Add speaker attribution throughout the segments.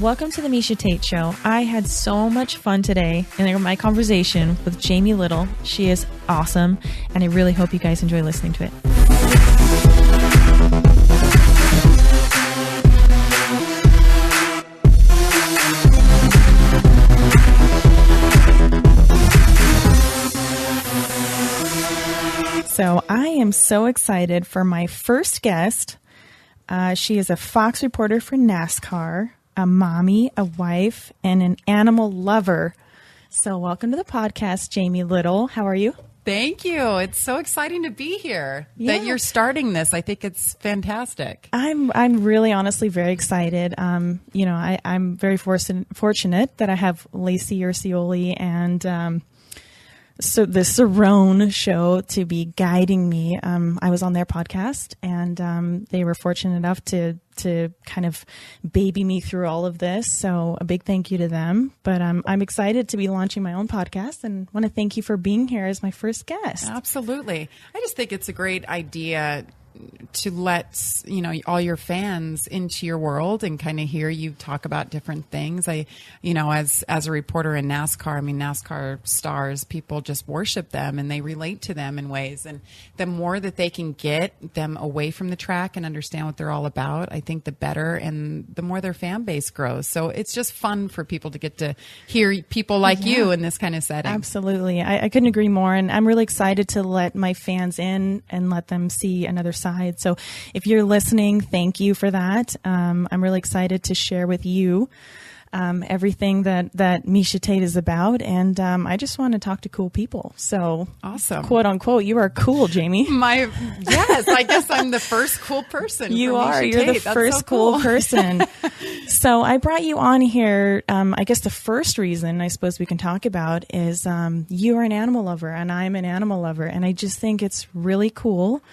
Speaker 1: welcome to the Miesha Tate Show. I had so much fun today in my conversation with Jamie Little. She is awesome, and I really hope you guys enjoy listening to it. So I am so excited for my first guest. She is a Fox reporter for NASCAR, a mommy, a wife, and an animal lover. So welcome to the podcast, Jamie Little. How are you?
Speaker 2: Thank you. It's so exciting to be here that you're starting this. I think it's fantastic.
Speaker 1: I'm really honestly very excited. I'm very fortunate that I have Lacey Urcioli and so the Cerrone show to be guiding me. I was on their podcast, and they were fortunate enough to kind of baby me through all of this. So a big thank you to them. But I'm excited to be launching my own podcast, and want to thank you for being here as my first guest.
Speaker 2: Absolutely. I just think it's a great idea to let all your fans into your world and kind of hear you talk about different things. As a reporter in NASCAR, NASCAR stars, people just worship them and they relate to them in ways. And the more that they can get them away from the track and understand what they're all about, I think the better and the more their fan base grows. So it's just fun for people to get to hear people like you in this kind of setting.
Speaker 1: Absolutely. I couldn't agree more. And I'm really excited to let my fans in and let them see another side. So if you're listening, thank you for that. I'm really excited to share with you everything that Miesha Tate is about. And I just want to talk to cool people. So
Speaker 2: awesome.
Speaker 1: Quote unquote, you are cool, Jamie.
Speaker 2: Yes, I guess I'm the first cool person.
Speaker 1: You are.
Speaker 2: Miesha
Speaker 1: You're
Speaker 2: Tate.
Speaker 1: the
Speaker 2: That's
Speaker 1: first
Speaker 2: so
Speaker 1: cool person. So I brought you on here. I guess the first reason I suppose we can talk about is you are an animal lover and I'm an animal lover. And I just think it's really cool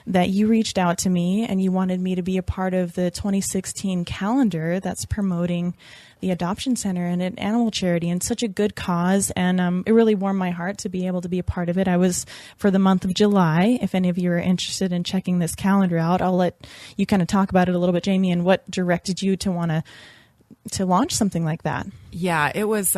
Speaker 1: that you reached out to me and you wanted me to be a part of the 2016 calendar that's promoting the Adoption Center and an animal charity, and such a good cause. And it really warmed my heart to be able to be a part of it. I was for the month of July. If any of you are interested in checking this calendar out, I'll let you kind of talk about it a little bit, Jamie, and what directed you to want to launch something like that.
Speaker 2: Yeah, it was.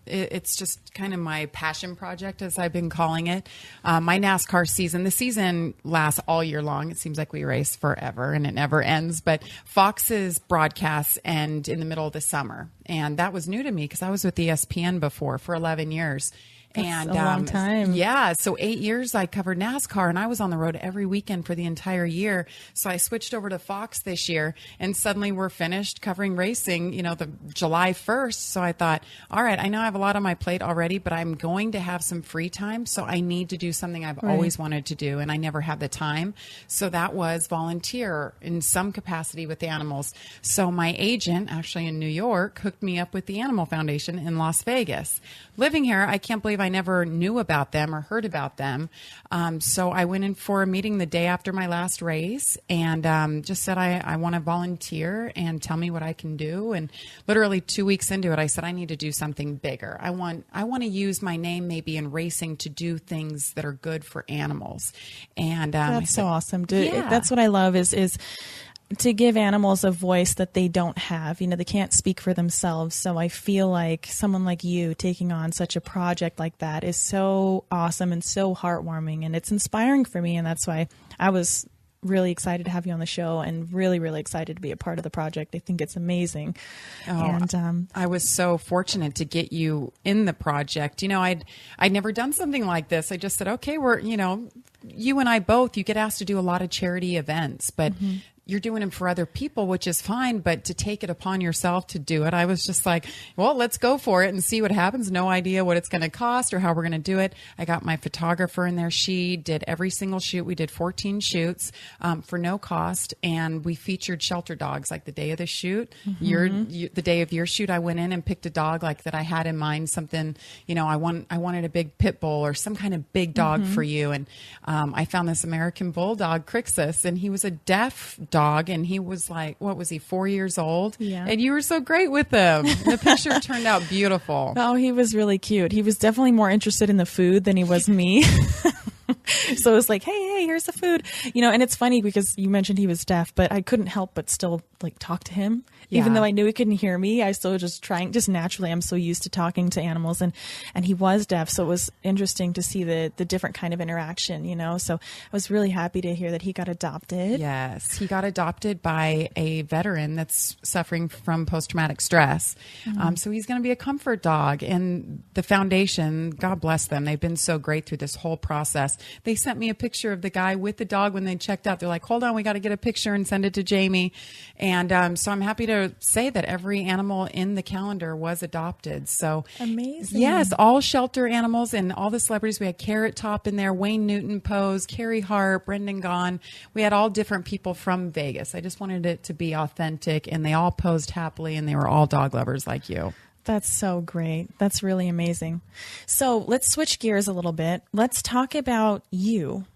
Speaker 2: It's just kind of my passion project, as I've been calling it. My NASCAR season, the season lasts all year long. It seems like we race forever and it never ends. But Fox's broadcasts end in the middle of the summer. And that was new to me because I was with ESPN before for 11 years.
Speaker 1: That's a long time.
Speaker 2: Yeah. So 8 years I covered NASCAR and I was on the road every weekend for the entire year. So I switched over to Fox this year and suddenly we're finished covering racing, the July 1st. So I thought, all right, I know I have a lot on my plate already, but I'm going to have some free time. So I need to do something I've always wanted to do. And I never had the time. So that was volunteer in some capacity with the animals. So my agent actually in New York hooked me up with the Animal Foundation in Las Vegas. Living here, I can't believe I never knew about them or heard about them. So I went in for a meeting the day after my last race and just said, I want to volunteer and tell me what I can do. And literally 2 weeks into it, I said, I need to do something bigger. I want to use my name maybe in racing to do things that are good for animals. And
Speaker 1: that's so awesome. That's what I love is to give animals a voice that they don't have. They can't speak for themselves. So I feel like someone like you taking on such a project like that is so awesome and so heartwarming, and it's inspiring for me. And that's why I was really excited to have you on the show and really, really excited to be a part of the project. I think it's amazing. And
Speaker 2: I was so fortunate to get you in the project. I'd never done something like this. I just said, okay, you and I both, you get asked to do a lot of charity events, but you're doing them for other people, which is fine. But to take it upon yourself to do it, I was just like, well, let's go for it and see what happens. No idea what it's going to cost or how we're going to do it. I got my photographer in there. She did every single shoot. We did 14 shoots for no cost. And we featured shelter dogs like the day of the shoot. The day of your shoot, I went in and picked a dog like that I had in mind, something, I wanted a big pit bull or some kind of big dog for you. And I found this American bulldog, Crixus, and he was a deaf dog, and he was like, what was he, 4 years old?
Speaker 1: Yeah.
Speaker 2: And you were so great with him. The picture turned out beautiful.
Speaker 1: Oh, he was really cute. He was definitely more interested in the food than he was me. So it was like, hey, here's the food, and it's funny because you mentioned he was deaf, but I couldn't help but still like talk to him.
Speaker 2: Yeah.
Speaker 1: Even though I knew he couldn't hear me, I still just naturally, I'm so used to talking to animals, and he was deaf. So it was interesting to see the different kind of interaction, so I was really happy to hear that he got adopted.
Speaker 2: Yes. He got adopted by a veteran that's suffering from post-traumatic stress. So he's going to be a comfort dog, and the foundation, God bless them. They've been so great through this whole process. They sent me a picture of the guy with the dog when they checked out. They're like, hold on, we got to get a picture and send it to Jamie. And so I'm happy to say that every animal in the calendar was adopted. So
Speaker 1: amazing.
Speaker 2: Yes, all shelter animals and all the celebrities. We had Carrot Top in there, Wayne Newton posed, Carrie Hart, Brendan Gaughan. We had all different people from Vegas. I just wanted it to be authentic, and they all posed happily, and they were all dog lovers like you.
Speaker 1: That's so great. That's really amazing. So let's switch gears a little bit. Let's talk about you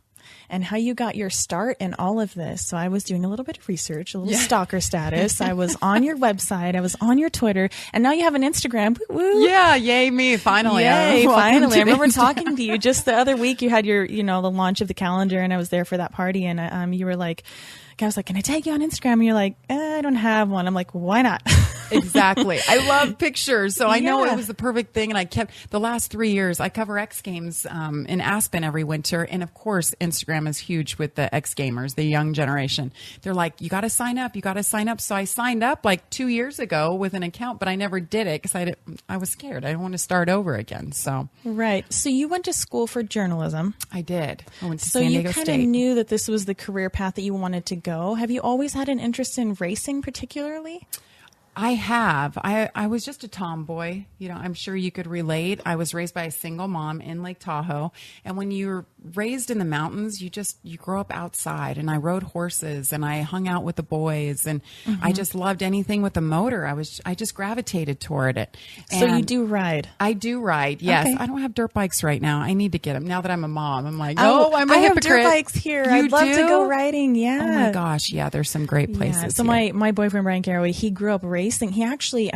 Speaker 1: and how you got your start in all of this. So I was doing a little bit of research, a little stalker status. I was on your website. I was on your Twitter. And now you have an Instagram. Woo-woo.
Speaker 2: Yeah, yay me. Finally.
Speaker 1: Yay, finally. I remember talking to you just the other week. You had your, the launch of the calendar, and I was there for that party. And you were like, I was like, can I tag you on Instagram? And you're like, I don't have one. I'm like, why not?
Speaker 2: Exactly. I love pictures. So I know it was the perfect thing. And I kept the last 3 years, I cover X Games in Aspen every winter. And of course, Instagram is huge with the X Gamers, the young generation. They're like, you got to sign up. You got to sign up. So I signed up like 2 years ago with an account, but I never did it because I was scared. I didn't want to start over again. So
Speaker 1: right. So you went to school for journalism.
Speaker 2: I did. I went to
Speaker 1: San Diego State. So you kind of knew that this was the career path that you wanted to go. Have you always had an interest in racing particularly?
Speaker 2: I have. I was just a tomboy. I'm sure you could relate. I was raised by a single mom in Lake Tahoe. And when you're raised in the mountains, you grow up outside. And I rode horses and I hung out with the boys. And I just loved anything with a motor. I just gravitated toward it. And
Speaker 1: so you do ride?
Speaker 2: I do ride, yes. Okay. I don't have dirt bikes right now. I need to get them. Now that I'm a mom, I'm like, I'm a hypocrite.
Speaker 1: I have dirt bikes here. I'd love to go riding. Yeah.
Speaker 2: Oh my gosh. Yeah, there's some great places.
Speaker 1: Yeah. So my boyfriend, Brian Garraway, he grew up racing. He actually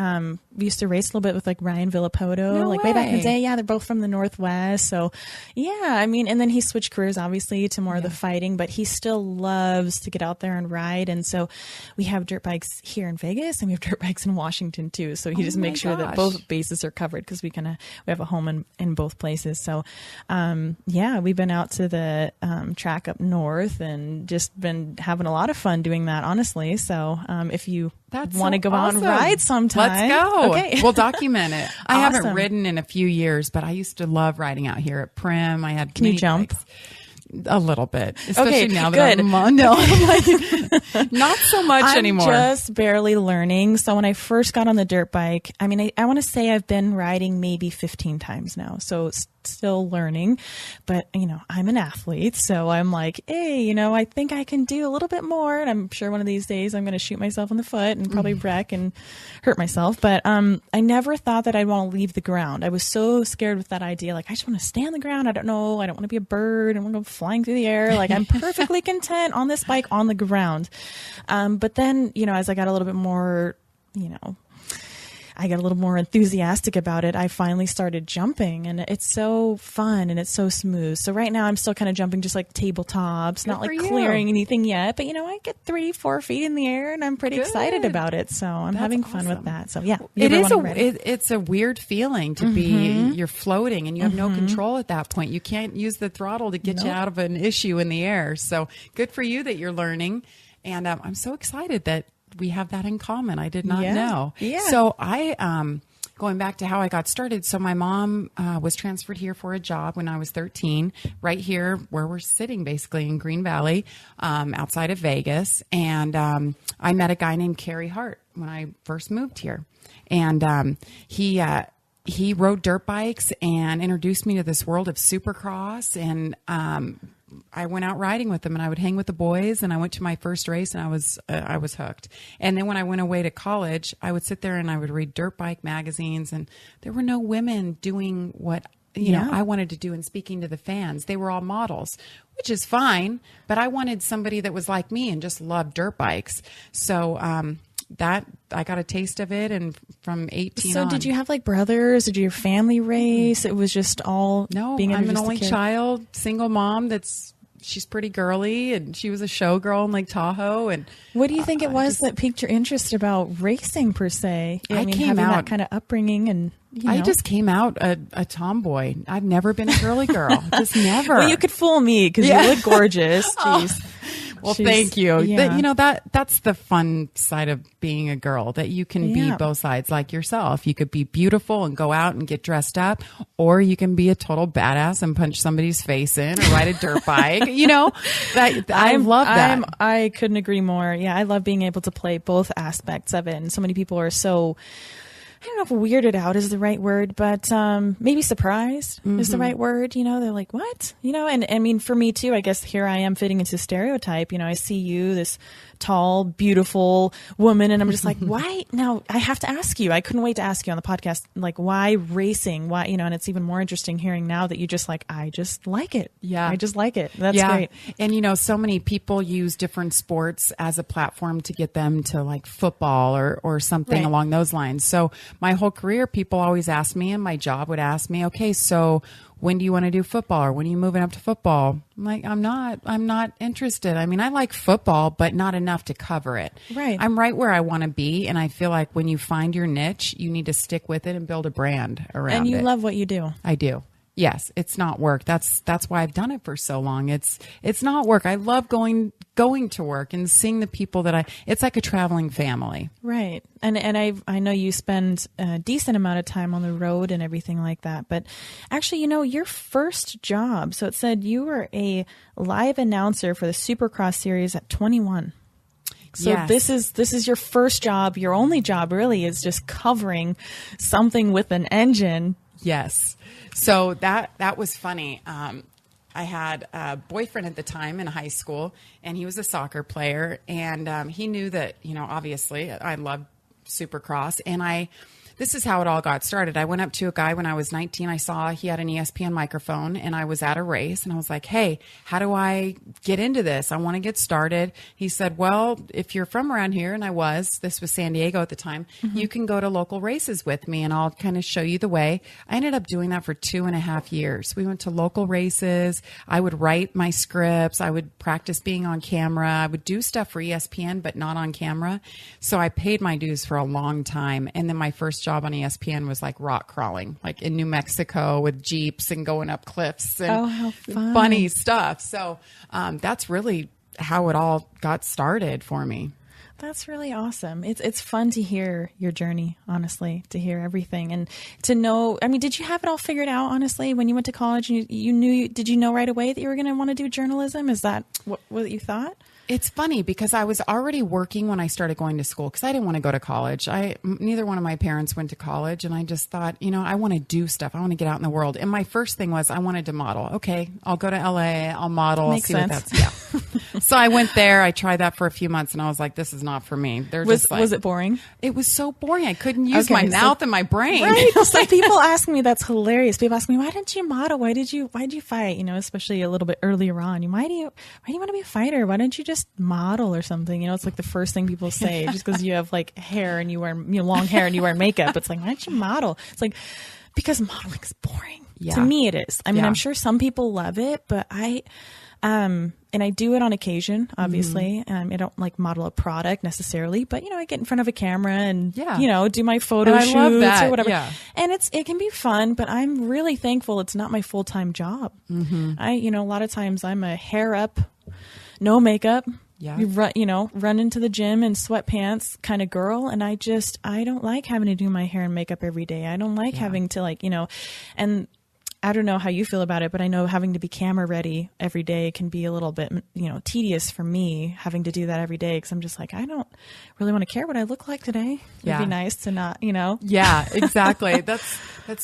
Speaker 1: used to race a little bit with like Ryan Villapoto, way back in the day. Yeah, they're both from the Northwest. So yeah, and then he switched careers obviously to more of the fighting, but he still loves to get out there and ride. And so we have dirt bikes here in Vegas and we have dirt bikes in Washington too. So he just makes sure that both bases are covered because we have a home in both places. So we've been out to the track up north and just been having a lot of fun doing that, honestly. So if you want to go out and ride sometime.
Speaker 2: Let's go.
Speaker 1: Okay.
Speaker 2: We'll document it. I haven't ridden in a few years, but I used to love riding out here at Prim. I had
Speaker 1: Can you jump?
Speaker 2: Bikes. A little bit, especially now that
Speaker 1: good.
Speaker 2: I'm like, not so much anymore.
Speaker 1: I'm just barely learning. So when I first got on the dirt bike, I want to say I've been riding maybe 15 times now. So still learning, but I'm an athlete. So I'm like, hey, I think I can do a little bit more. And I'm sure one of these days I'm going to shoot myself in the foot and probably wreck and hurt myself. But I never thought that I'd want to leave the ground. I was so scared with that idea. Like, I just want to stay on the ground. I don't know. I don't want to be a bird. I want to go flying through the air. Like, I'm perfectly content on this bike on the ground. But then, as I got a little bit more, I got a little more enthusiastic about it. I finally started jumping, and it's so fun and it's so smooth. So right now I'm still kind of jumping just like tabletops, not like clearing anything yet, but I get 3-4 feet in the air and I'm pretty excited about it. So I'm having fun with that. So yeah,
Speaker 2: it's a weird feeling to be, you're floating and you have no control at that point. You can't use the throttle to get you out of an issue in the air. So good for you that you're learning. And I'm so excited that we have that in common. I did not know.
Speaker 1: Yeah.
Speaker 2: So going back to how I got started. So my mom was transferred here for a job when I was 13, right here where we're sitting, basically in Green Valley, outside of Vegas. And I met a guy named Carrie Hart when I first moved here. And he rode dirt bikes and introduced me to this world of Supercross. And I went out riding with them, and I would hang with the boys, and I went to my first race, and I was hooked. And then when I went away to college, I would sit there and I would read dirt bike magazines, and there were no women doing what I wanted to do and speaking to the fans. They were all models, which is fine, but I wanted somebody that was like me and just loved dirt bikes. So that I got a taste of it, and from 18
Speaker 1: So
Speaker 2: on.
Speaker 1: did you have like brothers? Did your family race? It was just all
Speaker 2: No,
Speaker 1: being
Speaker 2: I'm an
Speaker 1: introduced
Speaker 2: only
Speaker 1: to
Speaker 2: child, single mom that's she's pretty girly, and she was a showgirl in Lake Tahoe. And
Speaker 1: what do you think it was that piqued your interest about racing per se? I mean, having that kind of upbringing, and
Speaker 2: I just came out a tomboy. I've never been a girly girl, just never.
Speaker 1: Well, you could fool me because you look gorgeous. Jeez.
Speaker 2: Well, thank you. That's the fun side of being a girl, that you can be both sides like yourself. You could be beautiful and go out and get dressed up, or you can be a total badass and punch somebody's face in or ride a dirt bike. I love that.
Speaker 1: I couldn't agree more. Yeah, I love being able to play both aspects of it. And so many people are so, I don't know if weirded out is the right word, but maybe surprised is the right word. They're like, what? And I mean, for me too, I guess here I am fitting into stereotype. I see you, this tall, beautiful woman, and I'm just like, why? Now I have to ask you. I couldn't wait to ask you on the podcast, like, why racing? Why? And it's even more interesting hearing now that you just like, I just like it.
Speaker 2: Yeah,
Speaker 1: I just like it. That's great.
Speaker 2: And so many people use different sports as a platform to get them to like football or something along those lines. So my whole career, people always ask me, and my job would ask me, okay, so when do you want to do football, or when are you moving up to football? I'm like, I'm not interested. I mean, I like football, but not enough to cover it.
Speaker 1: Right.
Speaker 2: I'm right where I want to be. And I feel like when you find your niche, you need to stick with it and build a brand around it.
Speaker 1: And you love what you do.
Speaker 2: I do. Yes, it's not work. That's why I've done it for so long. It's not work. I love going to work and seeing the people that it's like a traveling family.
Speaker 1: Right. And I know you spend a decent amount of time on the road and everything like that. But actually, your first job, so it said you were a live announcer for the Supercross series at 21. So
Speaker 2: yes.
Speaker 1: This is your first job. Your only job really is just covering something with an engine.
Speaker 2: Yes. So that was funny. I had a boyfriend at the time in high school, and he was a soccer player, and he knew that, obviously I loved Supercross, and this is how it all got started. I went up to a guy when I was 19. I saw he had an ESPN microphone, and I was at a race, and I was like, hey, how do I get into this? I want to get started. He said, well, if you're from around here, and this was San Diego at the time, you can go to local races with me, and I'll kind of show you the way. I ended up doing that for 2.5 years. We went to local races. I would write my scripts. I would practice being on camera. I would do stuff for ESPN, but not on camera. So I paid my dues for a long time. And then my first job on ESPN was like rock crawling, like in New Mexico with Jeeps and going up cliffs and
Speaker 1: how fun.
Speaker 2: Funny stuff. So that's really how it all got started for me.
Speaker 1: That's really awesome. It's fun to hear your journey, honestly, to hear everything and to know. I mean, did you have it all figured out, honestly, when you went to college? And did you know right away that you were going to want to do journalism? Is that what you thought?
Speaker 2: It's funny because I was already working when I started going to school because I didn't want to go to college. Neither one of my parents went to college, and I just thought, I want to do stuff. I want to get out in the world. And my first thing was I wanted to model. Okay, I'll go to LA. I'll model.
Speaker 1: Makes
Speaker 2: I'll see
Speaker 1: sense.
Speaker 2: what that's. Yeah. So I went there. I tried that for a few months, and I was like, this is not for me.
Speaker 1: Was it boring?
Speaker 2: It was so boring. I couldn't use my mouth and my brain.
Speaker 1: Right. So people ask me, that's hilarious. People ask me, why didn't you model? Why did you fight? Especially a little bit earlier on. Why do you want to be a fighter? Why don't you just model or something? It's like the first thing people say just because you have like hair and you wear long hair and you wear makeup. It's like, why don't you model? It's like, because modeling is boring.
Speaker 2: Yeah.
Speaker 1: To me, it is. I mean, I'm sure some people love it, but and I do it on occasion, obviously. I don't like model a product necessarily, but I get in front of a camera and do my photo shoots or whatever. Yeah. And it can be fun, but I'm really thankful it's not my full-time job. A lot of times I'm a hair up, no makeup.
Speaker 2: Yeah.
Speaker 1: You run into the gym in sweatpants kind of girl. And I don't like having to do my hair and makeup every day. I don't like having to and I don't know how you feel about it, but I know having to be camera ready every day can be a little bit, tedious for me, having to do that every day. Cause I'm just like, I don't really want to care what I look like today. It'd be nice to not,
Speaker 2: Yeah, exactly. That's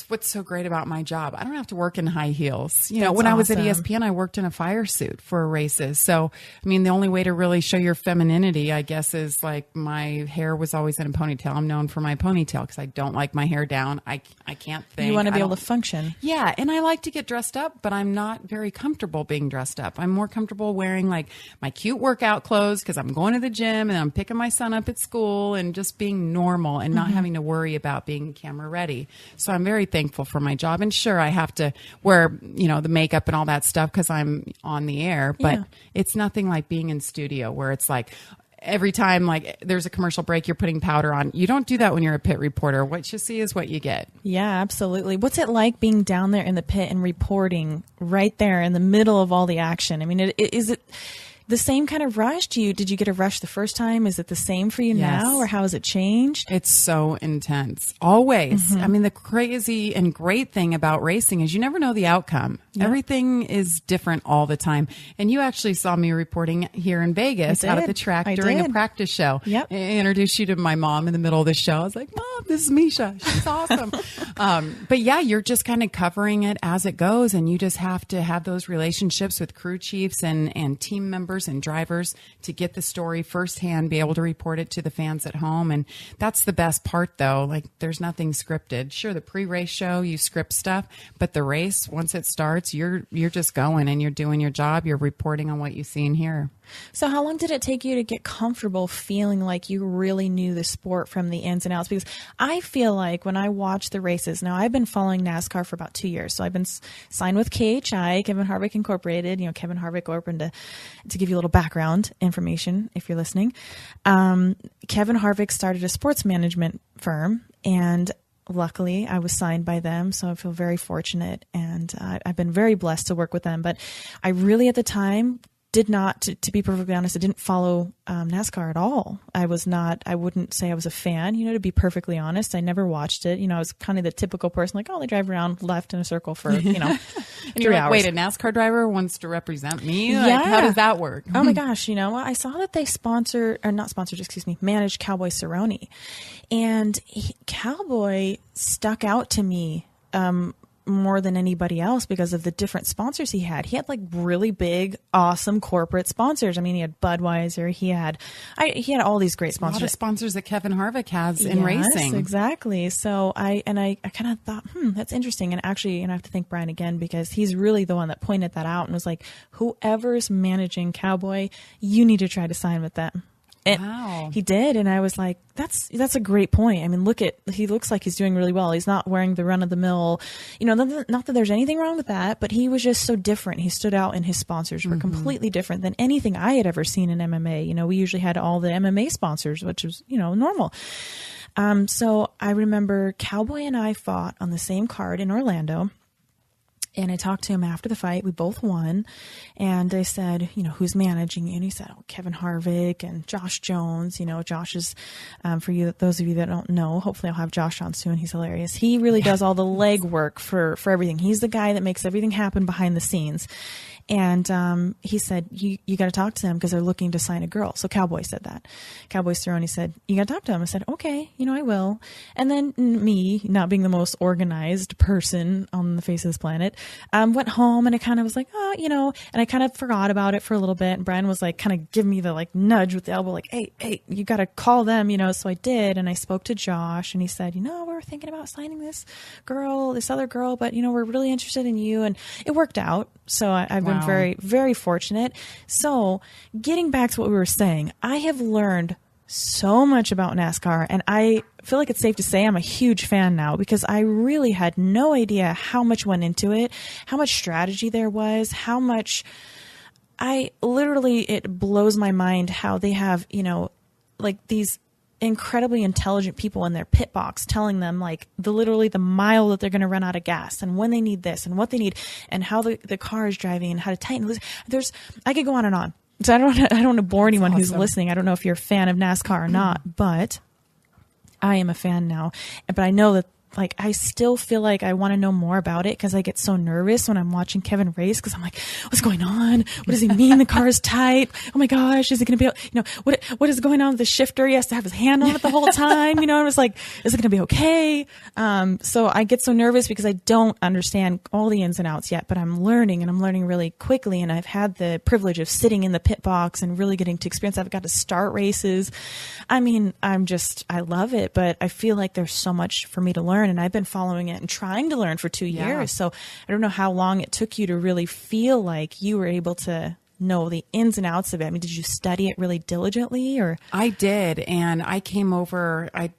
Speaker 2: what's so great about my job. I don't have to work in high heels.
Speaker 1: That's
Speaker 2: when I was at
Speaker 1: awesome.
Speaker 2: ESPN, I worked in a fire suit for races. So, I mean, the only way to really show your femininity, I guess, is like my hair was always in a ponytail. I'm known for my ponytail because I don't like my hair down. I can't think.
Speaker 1: You want to be able to function.
Speaker 2: Yeah. And And I like to get dressed up, but I'm not very comfortable being dressed up. I'm more comfortable wearing like my cute workout clothes because I'm going to the gym and I'm picking my son up at school and just being normal and not having to worry about being camera ready. So I'm very thankful for my job. And sure, I have to wear, you know, the makeup and all that stuff because I'm on the air, but it's nothing like being in studio where it's like, every time like there's a commercial break, you're putting powder on. You don't do that when you're a pit reporter. What you see is what you get.
Speaker 1: Yeah, absolutely. What's it like being down there in the pit and reporting right there in the middle of all the action? I mean, is it the same kind of rush? Did you get a rush the first time? Is it the same for you now, or how has it changed?
Speaker 2: It's so intense. Always. I mean, the crazy and great thing about racing is you never know the outcome. Yep. Everything is different all the time. And you actually saw me reporting here in Vegas out at the track during a practice show.
Speaker 1: Yep.
Speaker 2: I introduced you to my mom in the middle of the show. I was like, Mom, this is Miesha. She's awesome. But yeah, you're just kind of covering it as it goes. And you just have to have those relationships with crew chiefs and team members and drivers to get the story firsthand, be able to report it to the fans at home. And that's the best part, though. Like, there's nothing scripted. Sure, the pre-race show, you script stuff, but the race, once it starts, you're just going and you're doing your job. You're reporting on what you see and hear.
Speaker 1: So how long did it take you to get comfortable feeling like you really knew the sport from the ins and outs? Because I feel like when I watch the races, now I've been following NASCAR for about 2 years. So I've been signed with KHI, Kevin Harvick Incorporated, Kevin Harvick Open, to give you a little background information if you're listening. Kevin Harvick started a sports management firm, and luckily I was signed by them. So I feel very fortunate, and I've been very blessed to work with them. But I really at the time did not, to be perfectly honest, I didn't follow NASCAR at all. I wouldn't say I was a fan, to be perfectly honest. I never watched it. I was kind of the typical person like, oh, they drive around left in a circle for, and 3 hours.
Speaker 2: Wait, a NASCAR driver wants to represent me? Like, how does that work?
Speaker 1: Oh my gosh. I saw that they managed Cowboy Cerrone. And Cowboy stuck out to me more than anybody else because of the different sponsors he had. He had like really big, awesome corporate sponsors. I mean, he had Budweiser. He had all these great sponsors.
Speaker 2: A lot of sponsors that Kevin Harvick has in racing.
Speaker 1: Exactly. So I kind of thought, that's interesting. And actually, I have to thank Brian again because he's really the one that pointed that out and was like, whoever's managing Cowboy, you need to try to sign with them. And
Speaker 2: wow.
Speaker 1: He did, and I was like, that's a great point. I mean, he looks like he's doing really well. He's not wearing the run-of-the-mill, not that there's anything wrong with that, but he was just so different. He stood out, and his sponsors were completely different than anything I had ever seen in MMA. We usually had all the MMA sponsors, which was, normal. So I remember Cowboy and I fought on the same card in Orlando. And I talked to him after the fight. We both won. And I said, who's managing you? And he said, Kevin Harvick and Josh Jones. Josh is, for those of you that don't know, hopefully I'll have Josh on soon. He's hilarious. He really does all the legwork for everything. He's the guy that makes everything happen behind the scenes. And he said, you got to talk to them because they're looking to sign a girl. So Cowboy said that. Cowboy Cerrone said, you got to talk to him. I said, okay, I will. And then me, not being the most organized person on the face of this planet, went home and I kind of was like, and I kind of forgot about it for a little bit. And Brian was like, kind of give me the like nudge with the elbow, like, hey, you got to call them, So I did. And I spoke to Josh and he said, we're thinking about signing this other girl, but, we're really interested in you. And it worked out. So I've been very, very fortunate. So getting back to what we were saying, I have learned so much about NASCAR, and I feel like it's safe to say I'm a huge fan now because I really had no idea how much went into it, how much strategy there was, it blows my mind how they have, like these incredibly intelligent people in their pit box telling them like literally the mile that they're going to run out of gas and when they need this and what they need and how the car is driving and how to tighten. I could go on and on. So I don't want to bore anyone who's listening. I don't know if you're a fan of NASCAR or not, but I am a fan now. But I know that like I still feel like I want to know more about it because I get so nervous when I'm watching Kevin race because I'm like, what's going on? What does he mean the car is tight? Oh my gosh, is it going to be, what is going on with the shifter? He has to have his hand on it the whole time. I was like, is it going to be okay? So I get so nervous because I don't understand all the ins and outs yet, but I'm learning really quickly. And I've had the privilege of sitting in the pit box and really getting to experience. I've got to start races. I mean, I love it, but I feel like there's so much for me to learn. learn. And I've been following it and trying to learn for 2 years. So I don't know how long it took you to really feel like you were able to know the ins and outs of it. I mean, did you study it really diligently, or?
Speaker 2: I did. And I came over, I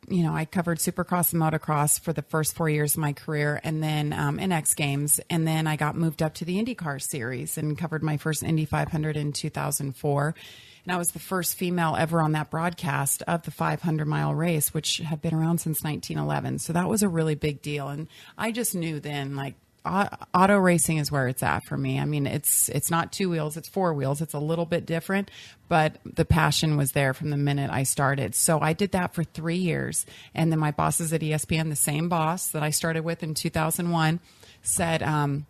Speaker 2: covered Supercross and motocross for the first 4 years of my career, and then in X Games. And then I got moved up to the IndyCar series and covered my first Indy 500 in 2004. And I was the first female ever on that broadcast of the 500-mile race, which had been around since 1911. So that was a really big deal. And I just knew then, like, auto racing is where it's at for me. I mean, it's not 2 wheels, it's 4 wheels. It's a little bit different, but the passion was there from the minute I started. So I did that for 3 years. And then my bosses at ESPN, the same boss that I started with in 2001, said, I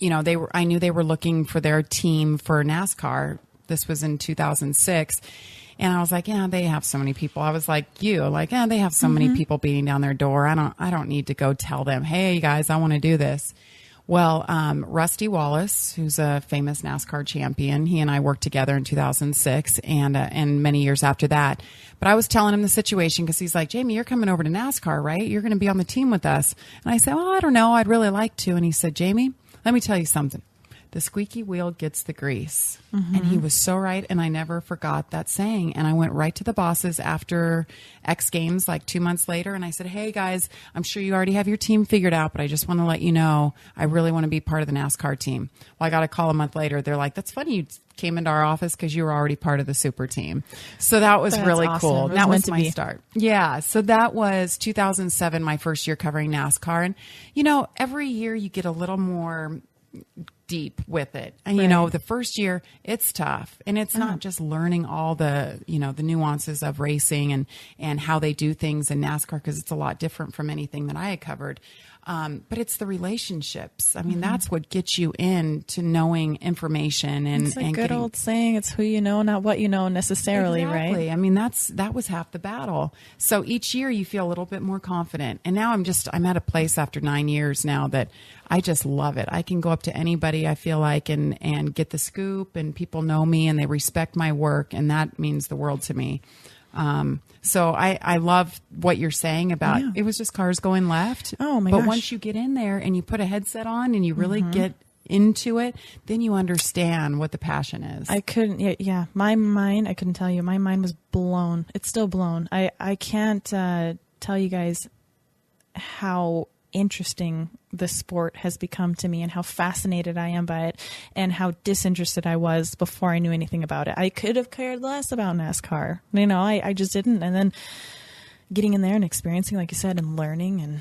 Speaker 2: knew they were looking for their team for NASCAR. This was in 2006. And I was like, yeah, they have so many people. I was like, they have so many people beating down their door. I don't need to go tell them, hey guys, I want to do this. Well, Rusty Wallace, who's a famous NASCAR champion, he and I worked together in 2006 and many years after that. But I was telling him the situation because he's like, Jamie, you're coming over to NASCAR, right? You're going to be on the team with us. And I said, well, I don't know. I'd really like to. And he said, Jamie, let me tell you something. The squeaky wheel gets the grease. And he was so right. And I never forgot that saying. And I went right to the bosses after X Games, like 2 months later. And I said, hey guys, I'm sure you already have your team figured out, but I just want to let you know, I really want to be part of the NASCAR team. Well, I got a call a month later. They're like, that's funny. You came into our office because you were already part of the super team. So that was really
Speaker 1: awesome.
Speaker 2: cool. That was my start. Yeah. So that was 2007, my first year covering NASCAR. And, every year you get a little more deep with it. And, the first year it's tough, and it's not just learning all the, the nuances of racing and how they do things in NASCAR, because it's a lot different from anything that I had covered. But it's the relationships. I mean, that's what gets you into knowing information and
Speaker 1: it's a good old saying. It's who you know, not what you know necessarily,
Speaker 2: exactly.
Speaker 1: Right?
Speaker 2: I mean, that was half the battle. So each year you feel a little bit more confident. And now I'm at a place after 9 years now that I just love it. I can go up to anybody, I feel like, and get the scoop, and people know me and they respect my work. And that means the world to me. So I love what you're saying about it was just cars going left.
Speaker 1: Oh my gosh.
Speaker 2: But once you get in there and you put a headset on and you really get into it, then you understand what the passion is.
Speaker 1: I couldn't I couldn't tell you. My mind was blown. It's still blown. I can't tell you guys how interesting the sport has become to me and how fascinated I am by it and how disinterested I was before I knew anything about it. I could have cared less about NASCAR. I just didn't. And then getting in there and experiencing, like you said, and learning, and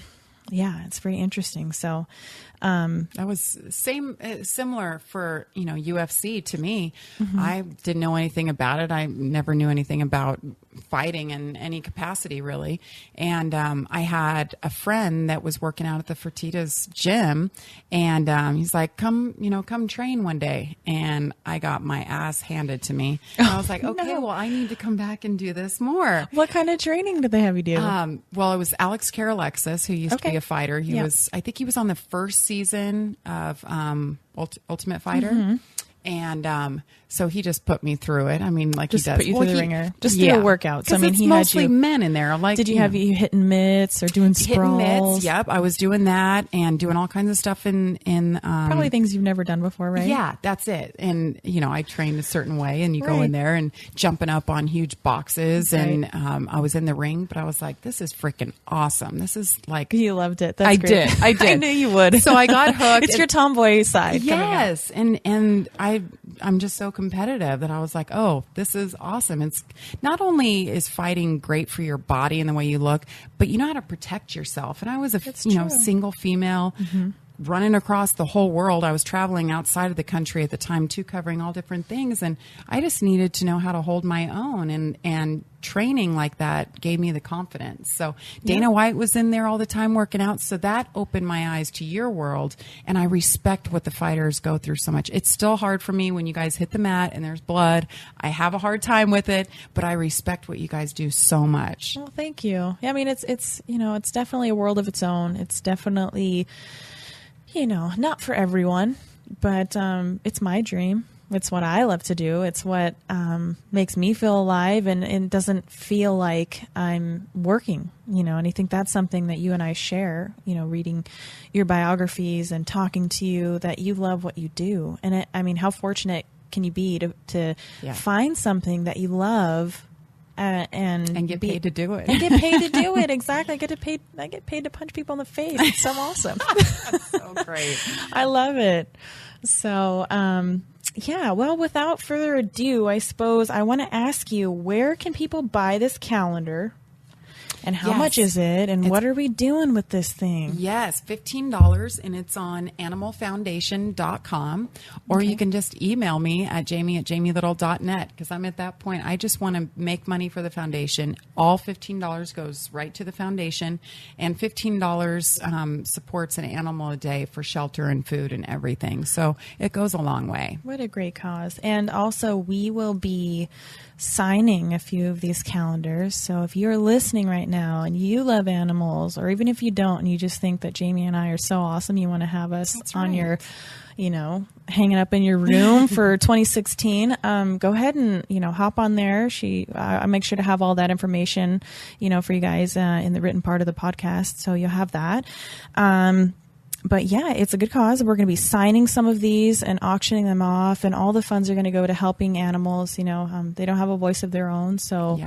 Speaker 1: it's very interesting. So
Speaker 2: that was similar for, UFC to me. I didn't know anything about it. I never knew anything about fighting in any capacity, really. And I had a friend that was working out at the Fertitta's gym, and he's like, come train one day. And I got my ass handed to me. And I was like, okay, well, I need to come back and do this more.
Speaker 1: What kind of training did they have you do?
Speaker 2: Well, it was Alex Karalexis, who used to be a fighter. I think he was on the first season of Ultimate Fighter. And so he just put me through it. I mean, like
Speaker 1: just
Speaker 2: he does.
Speaker 1: Put you through the ringer. Just do a workout. So I mean,
Speaker 2: it's mostly men in there. Like,
Speaker 1: did you have you hitting mitts or doing sprawls?
Speaker 2: Hitting mitts. Yep, I was doing that and doing all kinds of stuff in
Speaker 1: probably things you've never done before, right?
Speaker 2: Yeah, that's it. And I trained a certain way, and you go in there and jumping up on huge boxes, and I was in the ring, but I was like, this is freaking awesome. This is like,
Speaker 1: you loved it. That's great.
Speaker 2: I did.
Speaker 1: I knew you would.
Speaker 2: So I got hooked.
Speaker 1: It's your tomboy side.
Speaker 2: Yes, and I'm just so competitive that I was like, oh, this is awesome. It's not only is fighting great for your body and the way you look, but you know how to protect yourself. And I was a single female running across the whole world. I was traveling outside of the country at the time too, covering all different things. And I just needed to know how to hold my own, and training like that gave me the confidence. So Dana White was in there all the time working out. So that opened my eyes to your world. And I respect what the fighters go through so much. It's still hard for me when you guys hit the mat and there's blood. I have a hard time with it, but I respect what you guys do so much.
Speaker 1: Well, thank you. Yeah, I mean, it's it's definitely a world of its own. It's definitely, not for everyone, but it's my dream. It's what I love to do. It's what makes me feel alive, and it doesn't feel like I'm working, and I think that's something that you and I share, reading your biographies and talking to you, that you love what you do. And how fortunate can you be to find something that you love and
Speaker 2: get paid to do it.
Speaker 1: And get paid to do it. Exactly. I get paid to punch people in the face. It's so awesome.
Speaker 2: That's so great.
Speaker 1: I love it. So, well, without further ado, I suppose I want to ask you, where can people buy this calendar? And how much is it? And what are we doing with this thing?
Speaker 2: Yes, $15, and it's on animalfoundation.com. Or you can just email me at jamie@jamielittle.net, because I'm at that point. I just want to make money for the foundation. All $15 goes right to the foundation, and $15 supports an animal a day for shelter and food and everything. So it goes a long way.
Speaker 1: What a great cause. And also, we will be signing a few of these calendars. So if you're listening right now and you love animals, or even if you don't and you just think that Jamie and I are so awesome, you want to have us on your, hanging up in your room for 2016, go ahead and, hop on there. I make sure to have all that information, for you guys in the written part of the podcast. So you'll have that. But yeah, it's a good cause. We're going to be signing some of these and auctioning them off, and all the funds are going to go to helping animals. They don't have a voice of their own. So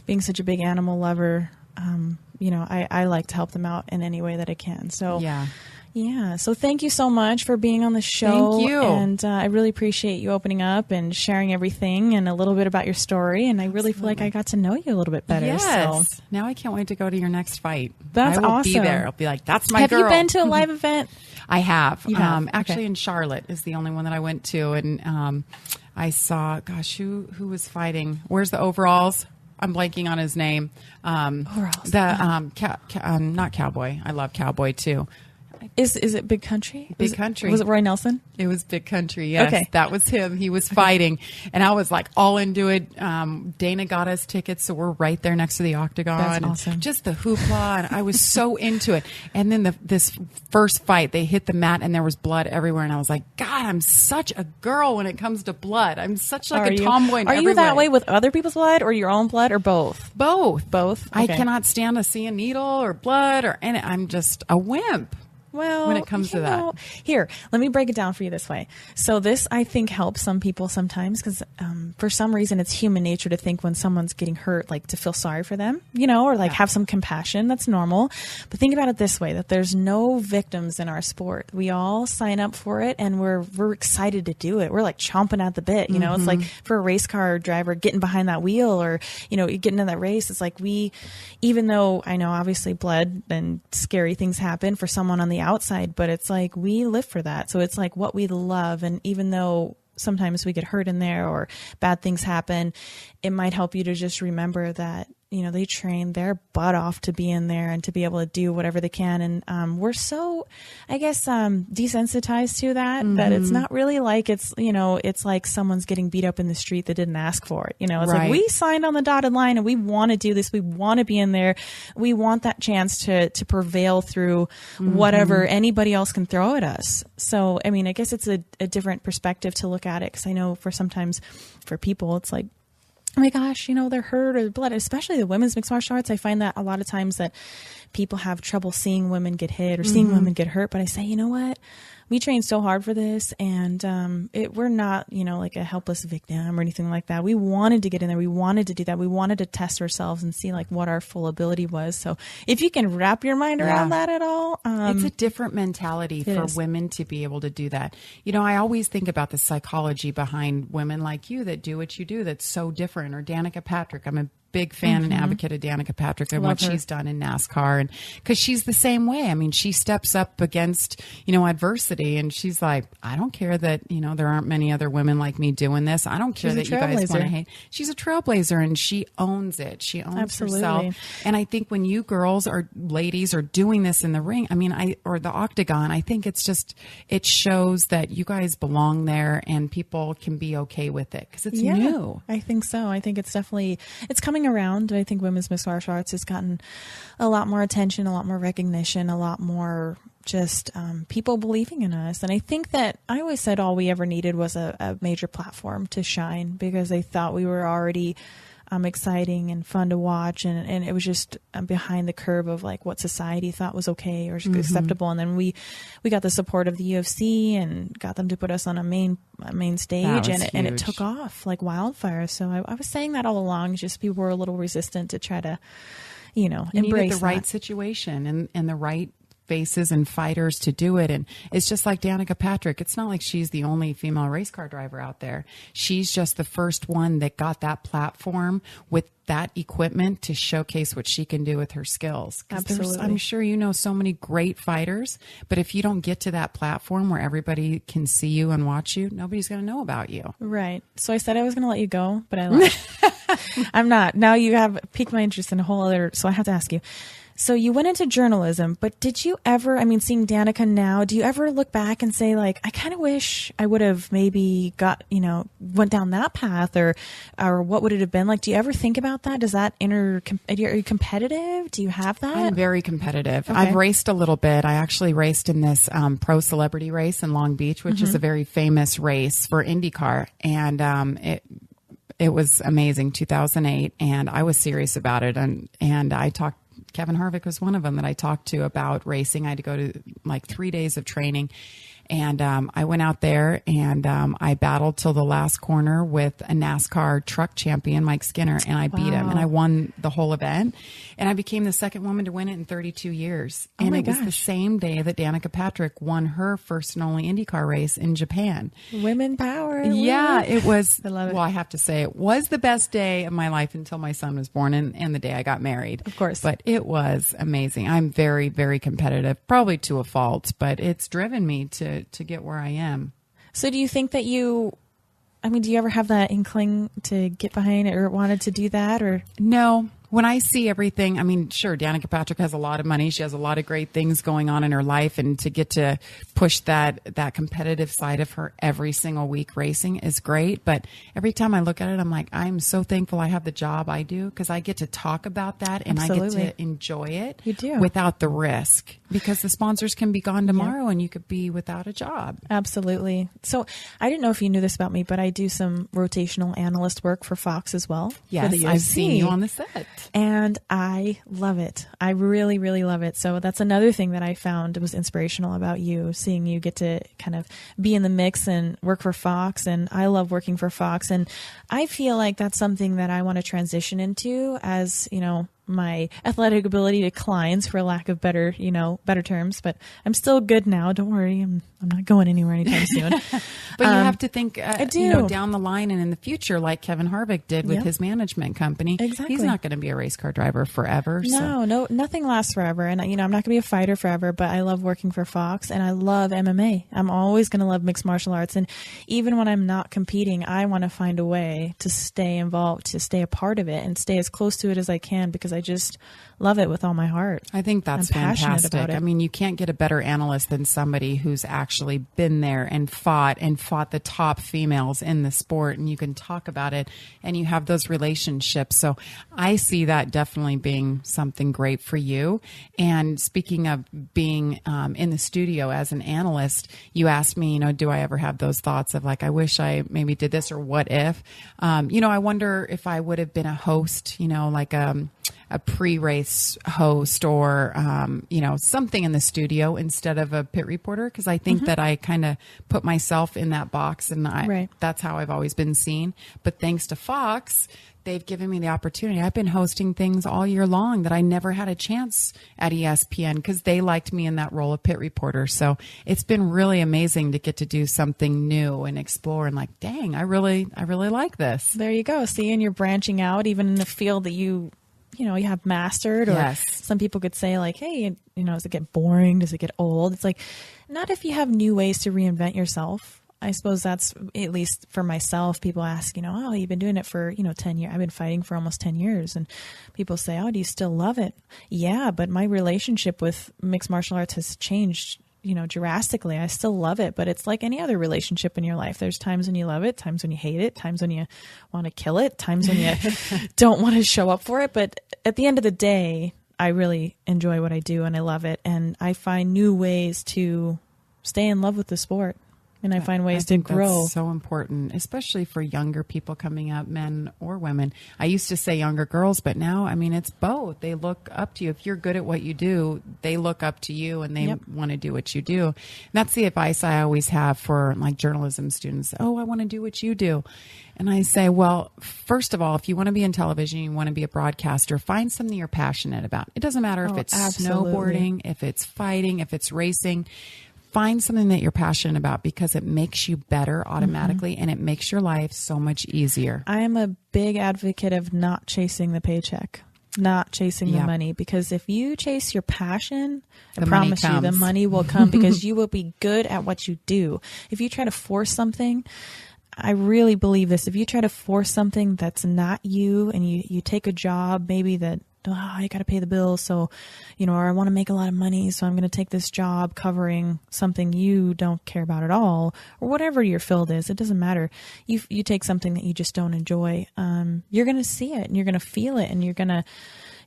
Speaker 1: being such a big animal lover, I like to help them out in any way that I can. So yeah. So thank you so much for being on the show.
Speaker 2: Thank you.
Speaker 1: And I really appreciate you opening up and sharing everything and a little bit about your story. And I really feel like I got to know you a little bit better.
Speaker 2: Yes.
Speaker 1: So.
Speaker 2: Now I can't wait to go to your next fight.
Speaker 1: That's awesome.
Speaker 2: I will be there. I'll be like, that's my girl.
Speaker 1: Have you been to a live event?
Speaker 2: I have.
Speaker 1: You have?
Speaker 2: Actually, in Charlotte is the only one that I went to. And I saw, who was fighting? Where's the overalls? I'm blanking on his name.
Speaker 1: Overalls.
Speaker 2: Not Cowboy. I love Cowboy too.
Speaker 1: Is it Big Country?
Speaker 2: Big Country.
Speaker 1: Was it Roy Nelson?
Speaker 2: It was Big Country, yes.
Speaker 1: Okay.
Speaker 2: That was him. He was fighting. And I was like all into it. Dana got us tickets, so we're right there next to the octagon.
Speaker 1: That's awesome.
Speaker 2: And just the hoopla. And I was so into it. And then this first fight, they hit the mat and there was blood everywhere. And I was like, God, I'm such a girl when it comes to blood. I'm such like a tomboy in
Speaker 1: Are
Speaker 2: every
Speaker 1: you that
Speaker 2: way.
Speaker 1: way with other people's blood or your own blood, or both?
Speaker 2: Both.
Speaker 1: Both?
Speaker 2: I
Speaker 1: Okay.
Speaker 2: cannot stand to see a needle or blood I'm just a wimp.
Speaker 1: Well,
Speaker 2: when it comes to that.
Speaker 1: Here, let me break it down for you this way. So this, I think, helps some people sometimes because for some reason it's human nature to think when someone's getting hurt, like to feel sorry for them, or like have some compassion. That's normal. But think about it this way, that there's no victims in our sport. We all sign up for it and we're excited to do it. We're like chomping at the bit, It's like for a race car driver getting behind that wheel or, getting in that race. It's like even though I know obviously blood and scary things happen for someone on the outside, but it's like we live for that. So it's like what we love. And even though sometimes we get hurt in there or bad things happen, it might help you to just remember that, they train their butt off to be in there and to be able to do whatever they can. And we're so, I guess, desensitized to that, that it's not really like it's like someone's getting beat up in the street that didn't ask for it. It's like we signed on the dotted line and we want to do this. We want to be in there. We want that chance to prevail through whatever anybody else can throw at us. So, I guess it's a different perspective to look at it, because I know sometimes for people, it's like, oh my gosh, they're hurt or blood, especially the women's mixed martial arts. I find that a lot of times that people have trouble seeing women get hit or seeing women get hurt. But I say, you know what? We trained so hard for this, and we're not, like a helpless victim or anything like that. We wanted to get in there. We wanted to do that. We wanted to test ourselves and see like what our full ability was. So if you can wrap your mind around that at all,
Speaker 2: it's a different mentality for women to be able to do that. I always think about the psychology behind women like you that do what you do that's so different. Or Danica Patrick. I'm a big fan and advocate of Danica Patrick and what she's done in NASCAR, and because she's the same way. She steps up against adversity, and she's like, I don't care that there aren't many other women like me doing this. I don't care that you guys want to hate. She's a trailblazer, and she owns it. She owns herself. And I think when you girls or ladies are doing this in the ring, or the octagon, I think it shows that you guys belong there and people can be okay with it because it's new.
Speaker 1: I think so. I think it's coming around. I think women's mixed martial arts has gotten a lot more attention, a lot more recognition, a lot more just people believing in us. And I think that I always said all we ever needed was a major platform to shine, because they thought we were already exciting and fun to watch, and it was just behind the curve of like what society thought was okay or acceptable. And then we got the support of the UFC and got them to put us on a main stage, and it took off like wildfire. So I was saying that all along, just people were a little resistant to try to, embrace
Speaker 2: the right situation and the right faces and fighters to do it. And it's just like Danica Patrick. It's not like she's the only female race car driver out there. She's just the first one that got that platform with that equipment to showcase what she can do with her skills.
Speaker 1: Absolutely.
Speaker 2: I'm sure you know so many great fighters, but if you don't get to that platform where everybody can see you and watch you, nobody's going to know about you.
Speaker 1: Right. So I said I was going to let you go, but I lied. I'm not. Now you have piqued my interest in a whole other, so I have to ask you. So you went into journalism, but did you ever, seeing Danica now, do you ever look back and say like, I kind of wish I would have maybe went down that path, or what would it have been like? Do you ever think about that? Does that are you competitive? Do you have that?
Speaker 2: I'm very competitive.
Speaker 1: Okay.
Speaker 2: I've raced a little bit. I actually raced in this pro celebrity race in Long Beach, which is a very famous race for IndyCar. And it was amazing, 2008. And I was serious about it. And I talked, Kevin Harvick was one of them that I talked to about racing. I had to go to like 3 days of training. And I went out there and I battled till the last corner with a NASCAR truck champion, Mike Skinner, and I beat him. And I won the whole event. And I became the second woman to win it in 32 years.
Speaker 1: Oh
Speaker 2: and
Speaker 1: my
Speaker 2: it was
Speaker 1: gosh.
Speaker 2: the same day that Danica Patrick won her first and only IndyCar race in Japan.
Speaker 1: Women power.
Speaker 2: Yeah, it was.
Speaker 1: I love it.
Speaker 2: Well, I have to say it was the best day of my life until my son was born and the day I got married.
Speaker 1: Of course.
Speaker 2: But it was amazing. I'm very, very competitive, probably to a fault, but it's driven me to get where I am.
Speaker 1: So do you think that do you ever have that inkling to get behind it or wanted to do that, or?
Speaker 2: No. When I see everything, sure, Danica Patrick has a lot of money. She has a lot of great things going on in her life. And to get to push that competitive side of her every single week racing is great. But every time I look at it, I'm like, I'm so thankful I have the job I do, because I get to talk about that and
Speaker 1: Absolutely.
Speaker 2: I get to enjoy it.
Speaker 1: You do.
Speaker 2: Without the risk, because the sponsors can be gone tomorrow and you could be without a job.
Speaker 1: Absolutely. So I didn't know if you knew this about me, but I do some rotational analyst work for Fox as well.
Speaker 2: Yes,
Speaker 1: for the
Speaker 2: I've
Speaker 1: UFC.
Speaker 2: seen you on the set.
Speaker 1: And I love it. I really, really love it. So that's another thing that I found was inspirational about you, seeing you get to kind of be in the mix and work for Fox. And I love working for Fox. And I feel like that's something that I want to transition into as, my athletic ability declines, for lack of better terms, but I'm still good now. Don't worry. I'm not going anywhere anytime soon.
Speaker 2: But you have to think,
Speaker 1: I do.
Speaker 2: down the line and in the future, like Kevin Harvick did with his management company.
Speaker 1: Exactly.
Speaker 2: He's not going to be a race car driver forever.
Speaker 1: No, nothing lasts forever. And, I'm not going to be a fighter forever, but I love working for Fox and I love MMA. I'm always going to love mixed martial arts. And even when I'm not competing, I want to find a way to stay involved, to stay a part of it and stay as close to it as I can, because I just love it with all my heart.
Speaker 2: I think that's
Speaker 1: I'm passionate
Speaker 2: fantastic.
Speaker 1: about it.
Speaker 2: You can't get a better analyst than somebody who's actually been there and fought the top females in the sport, and you can talk about it and you have those relationships. So I see that definitely being something great for you. And speaking of being in the studio as an analyst, you asked me, do I ever have those thoughts of like, I wish I maybe did this, or what if? I wonder if I would have been a host, like a pre-race host or, something in the studio instead of a pit reporter. Because I think that I kind of put myself in that box, and that's how I've always been seen. But thanks to Fox, they've given me the opportunity. I've been hosting things all year long that I never had a chance at ESPN, because they liked me in that role of pit reporter. So it's been really amazing to get to do something new and explore, and like, dang, I really like this.
Speaker 1: There you go. See, and you're branching out even in the field that you have mastered, or some people could say like, hey, does it get boring? Does it get old? It's like, not if you have new ways to reinvent yourself. I suppose that's, at least for myself, people ask, oh, you've been doing it for, 10 years. I've been fighting for almost 10 years. And people say, oh, do you still love it? Yeah, but my relationship with mixed martial arts has changed, drastically. I still love it, but it's like any other relationship in your life. There's times when you love it, times when you hate it, times when you want to kill it, times when you don't want to show up for it. But at the end of the day, I really enjoy what I do and I love it. And I find new ways to stay in love with the sport. And I find ways to grow.
Speaker 2: That's so important, especially for younger people coming up, men or women. I used to say younger girls, but now, I mean, it's both. They look up to you. If you're good at what you do, they look up to you and they want to do what you do. And that's the advice I always have for like journalism students. Oh, I want to do what you do. And I say, well, first of all, if you want to be in television, you want to be a broadcaster, find something you're passionate about. It doesn't matter if it's snowboarding, if it's fighting, if it's racing. Find something that you're passionate about because it makes you better automatically and it makes your life so much easier.
Speaker 1: I am a big advocate of not chasing the paycheck, not chasing the money, because if you chase your passion, I promise you the money will come because you will be good at what you do. If you try to force something, I really believe this. If you try to force something that's not you and you take a job maybe that, I got to pay the bills. So, or I want to make a lot of money. So I'm going to take this job covering something you don't care about at all, or whatever your field is. It doesn't matter. You take something that you just don't enjoy. You're going to see it and you're going to feel it and you're going to,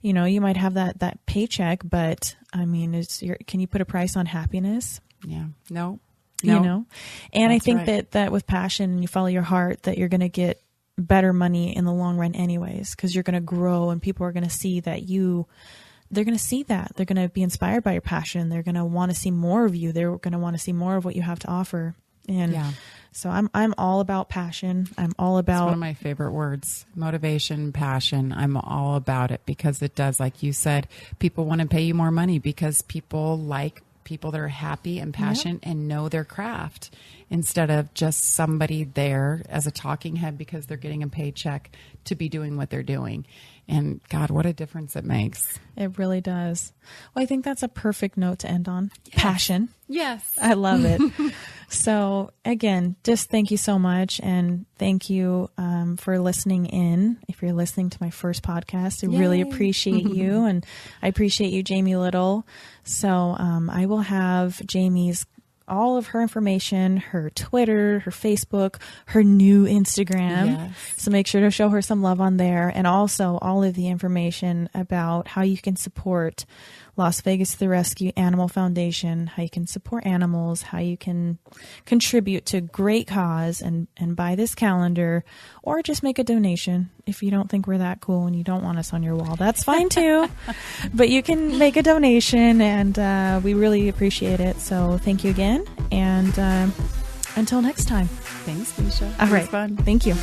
Speaker 1: you might have that paycheck, but I mean, can you put a price on happiness?
Speaker 2: Yeah. No.
Speaker 1: And I think that with passion and you follow your heart, that you're going to get better money in the long run anyways, because you're going to grow and people are going to see that they're going to see that. They're going to be inspired by your passion. They're going to want to see more of you. They're going to want to see more of what you have to offer. And so I'm all about passion. I'm all about...
Speaker 2: It's one of my favorite words, motivation, passion. I'm all about it because it does, like you said, people want to pay you more money because people like people that are happy and passionate and know their craft instead of just somebody there as a talking head because they're getting a paycheck to be doing what they're doing. And God, what a difference it makes.
Speaker 1: It really does. Well, I think that's a perfect note to end on. Yes. Passion.
Speaker 2: Yes.
Speaker 1: I love it. So again, just thank you so much. And thank you for listening in. If you're listening to my first podcast, I really appreciate you. And I appreciate you, Jamie Little. So I will have Jamie's all of her information, her Twitter, her Facebook, her new Instagram. Yes. So make sure to show her some love on there. And also all of the information about how you can support Las Vegas to the Rescue Animal Foundation, how you can support animals, how you can contribute to a great cause and buy this calendar, or just make a donation. If you don't think we're that cool and you don't want us on your wall, that's fine too. But you can make a donation and we really appreciate it. So thank you again. And until next time.
Speaker 2: Thanks, Miesha.
Speaker 1: All right.
Speaker 2: It was fun.
Speaker 1: Thank you.